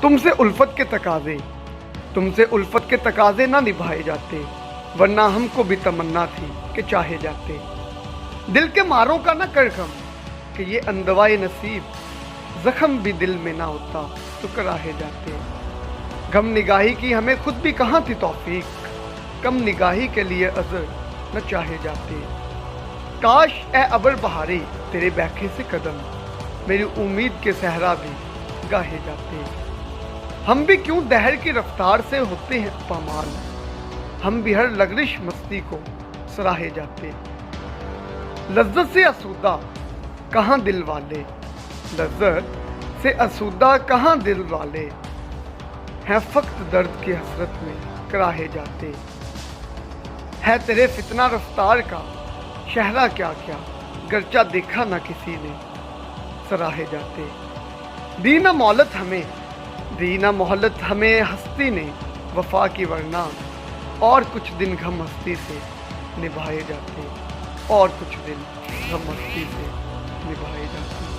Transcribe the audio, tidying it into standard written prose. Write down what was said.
तुमसे उल्फत के तकाजे ना निभाए जाते, वरना हमको भी तमन्ना थी कि चाहे जाते। दिल के मारों का ना कर गम कि ये अंदवाए नसीब, जख्म भी दिल में ना होता तो कराहे जाते। गम निगाही की हमें खुद भी कहाँ थी तौफीक, कम निगाही के लिए अज़र न चाहे जाते। काश ए अबर बहारी तेरे बैठे से कदम, मेरी उम्मीद के सहरा भी गाहे जाते। हम भी क्यों दहर की रफ्तार से होते हैं पामाल, हम भी हर लग़रिश मस्ती को सराहे जाते। लज्जत से आसूदा कहाँ दिल वाले, लज्जत से आसूदा कहाँ दिल वाले, हैं फ़क़्त दर्द की हसरत में कराहे जाते। है तेरे फितना रफ्तार का शहरा क्या क्या, गरचा देखा ना किसी ने सराहे जाते। दी ना मोहलत हमें हस्ती ने वफा की, वरना और कुछ दिन गम हस्ती से निभाए जाते, और कुछ दिन गम हस्ती से निभाए जाते।